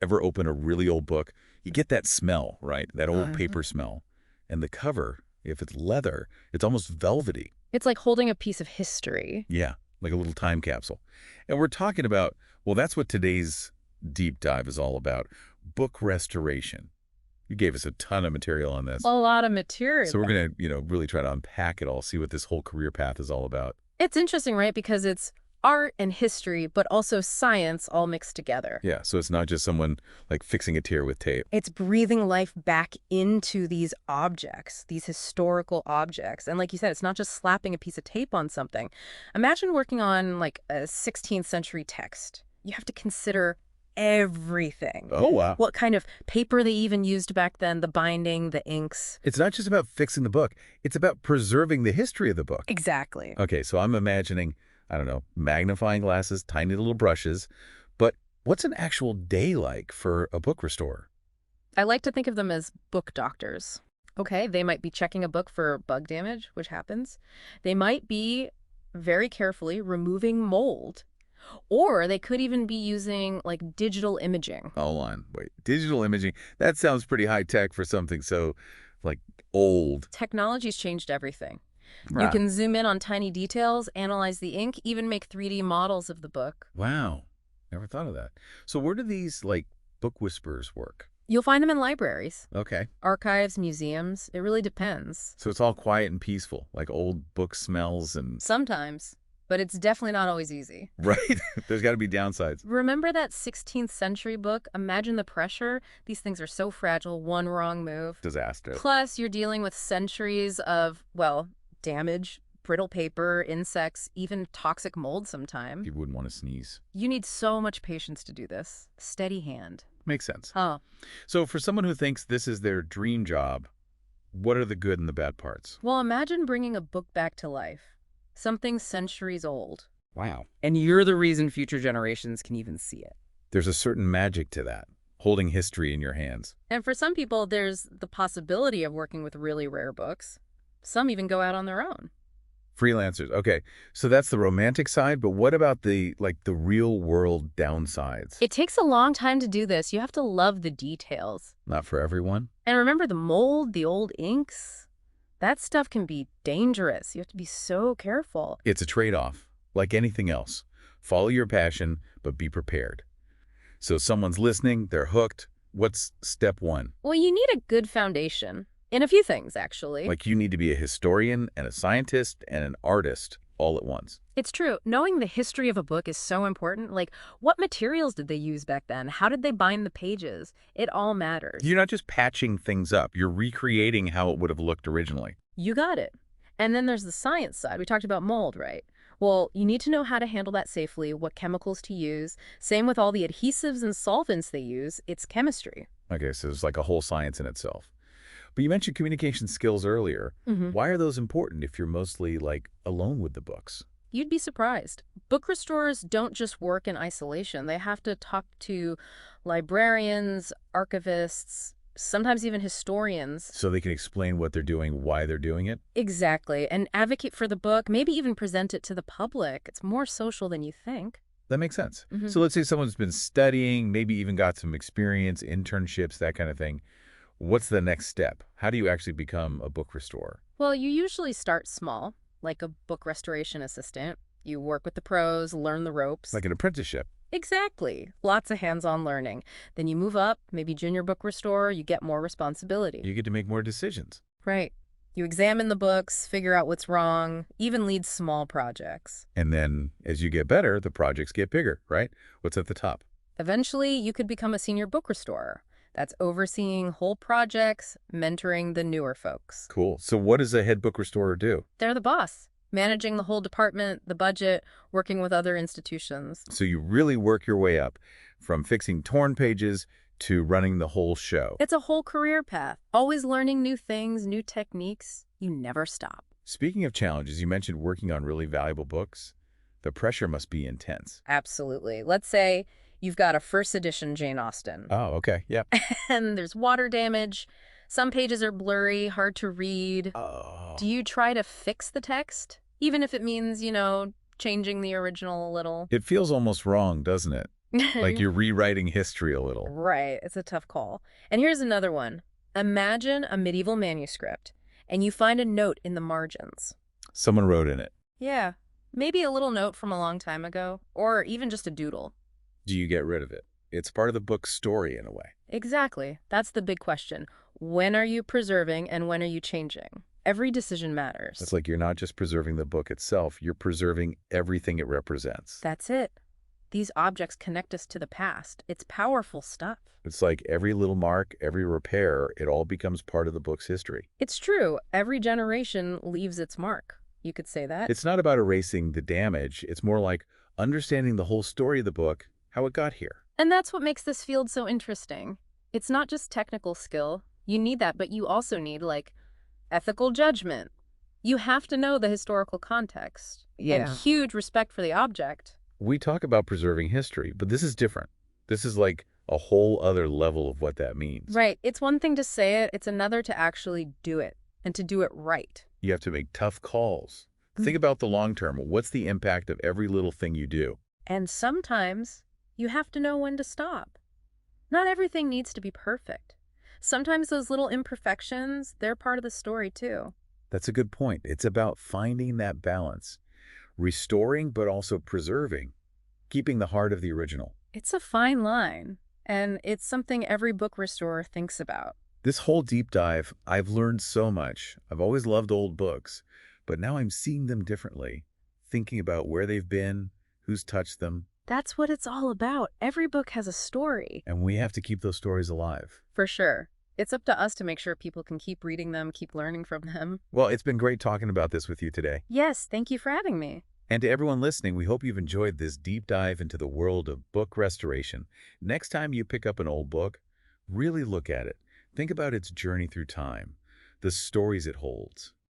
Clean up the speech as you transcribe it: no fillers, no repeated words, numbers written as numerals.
Ever open a really old book, you get that smell, right? That old paper smell. And the cover, if it's leather, it's almost velvety. It's like holding a piece of history. Yeah, like a little time capsule. And we're talking about, well, that's what today's deep dive is all about. Book restoration. You gave us a ton of material on this. A lot of material. So we're going to, really try to unpack it all, see what this whole career path is all about. It's interesting, right? Because it's art and history, but also science all mixed together. Yeah, so it's not just someone like fixing a tear with tape. It's breathing life back into these objects, these historical objects. And like you said, it's not just slapping a piece of tape on something. Imagine working on like a 16th century text. You have to consider everything. Oh, wow. What kind of paper they even used back then, the binding, the inks. It's not just about fixing the book. It's about preserving the history of the book. Exactly. Okay, so I'm imagining, I don't know, magnifying glasses, tiny little brushes. But what's an actual day like for a book restorer? I like to think of them as book doctors. Okay, they might be checking a book for bug damage, which happens. They might be very carefully removing mold. Or they could even be using like digital imaging. Hold on, wait. Digital imaging, that sounds pretty high tech for something so like old. Technology's changed everything. You Right. can zoom in on tiny details, analyze the ink, even make 3D models of the book. Wow, never thought of that. So where do these like book whisperers work? You'll find them in libraries, Okay, archives, museums. It really depends. so it's all quiet and peaceful, like old book smells and... Sometimes, but it's definitely not always easy. Right, there's got to be downsides. Remember that 16th century book? Imagine the pressure. These things are so fragile, one wrong move. Disaster. Plus, you're dealing with centuries of, well, damage, brittle paper, insects, even toxic mold sometime. People wouldn't want to sneeze. You need so much patience to do this. Steady hand. Makes sense. Huh. So for someone who thinks this is their dream job, what are the good and the bad parts? Well, imagine bringing a book back to life. Something centuries old. Wow. And you're the reason future generations can even see it. There's a certain magic to that, holding history in your hands. And for some people, there's the possibility of working with really rare books. Some even go out on their own. Freelancers. Okay, so that's the romantic side, but what about the real world downsides? It takes a long time to do this. You have to love the details. Not for everyone. And remember the mold, the old inks? That stuff can be dangerous. You have to be so careful. It's a trade-off, like anything else. Follow your passion, but be prepared. So someone's listening, they're hooked. What's step one? Well, you need a good foundation. In a few things, actually. Like you need to be a historian and a scientist and an artist all at once. It's true. Knowing the history of a book is so important. Like, what materials did they use back then? How did they bind the pages? It all matters. You're not just patching things up. You're recreating how it would have looked originally. You got it. And then there's the science side. We talked about mold, right? Well, you need to know how to handle that safely, what chemicals to use. Same with all the adhesives and solvents they use. It's chemistry. Okay, so it's like a whole science in itself. But you mentioned communication skills earlier. Why are those important if you're mostly like alone with the books? You'd be surprised. Book restorers don't just work in isolation. They have to talk to librarians, archivists, sometimes even historians. So they can explain what they're doing, why they're doing it? Exactly. And advocate for the book, maybe even present it to the public. It's more social than you think. That makes sense. So let's say someone's been studying, maybe even got some experience, internships, that kind of thing. What's the next step? How do you actually become a book restorer? Well, you usually start small, like a book restoration assistant. You work with the pros, learn the ropes. Like an apprenticeship. Exactly. Lots of hands-on learning. Then you move up, maybe junior book restorer, you get more responsibility. You get to make more decisions. Right. You examine the books, figure out what's wrong, even lead small projects. And then as you get better, the projects get bigger, right? What's at the top? Eventually, you could become a senior book restorer. That's overseeing whole projects, mentoring the newer folks. Cool. So what does a head book restorer do? They're the boss, managing the whole department, the budget, working with other institutions. So you really work your way up from fixing torn pages to running the whole show. It's a whole career path, always learning new things, new techniques. You never stop. Speaking of challenges, you mentioned working on really valuable books. The pressure must be intense. Absolutely. Let's say you've got a first edition Jane Austen. Oh, okay. Yeah. And there's water damage. Some pages are blurry, hard to read. Oh. Do you try to fix the text? Even if it means, changing the original a little. It feels almost wrong, doesn't it? Like you're rewriting history a little. Right, it's a tough call. And here's another one. Imagine a medieval manuscript, and you find a note in the margins. Someone wrote in it. Yeah, maybe a little note from a long time ago, or even just a doodle. Do you get rid of it? It's part of the book's story in a way. Exactly. That's the big question. When are you preserving and when are you changing? Every decision matters. It's like you're not just preserving the book itself, you're preserving everything it represents. That's it. These objects connect us to the past. It's powerful stuff. It's like every little mark, every repair, it all becomes part of the book's history. It's true. Every generation leaves its mark. You could say that. It's not about erasing the damage, it's more like understanding the whole story of the book, how it got here. And that's what makes this field so interesting. It's not just technical skill. You need that, but you also need, like, ethical judgment. You have to know the historical context. And huge respect for the object. We talk about preserving history, but this is different. This is like a whole other level of what that means. Right. It's one thing to say it, it's another to actually do it, and to do it right. You have to make tough calls. Think about the long term. What's the impact of every little thing you do? And sometimes you have to know when to stop. Not everything needs to be perfect. Sometimes those little imperfections, they're part of the story too. That's a good point. It's about finding that balance, restoring but also preserving, keeping the heart of the original. It's a fine line, and it's something every book restorer thinks about. This whole deep dive, I've learned so much. I've always loved old books, but now I'm seeing them differently, thinking about where they've been, who's touched them. That's what it's all about. Every book has a story. And we have to keep those stories alive. For sure. It's up to us to make sure people can keep reading them, keep learning from them. Well, it's been great talking about this with you today. Yes, thank you for having me. And to everyone listening, we hope you've enjoyed this deep dive into the world of book restoration. Next time you pick up an old book, really look at it. Think about its journey through time, the stories it holds.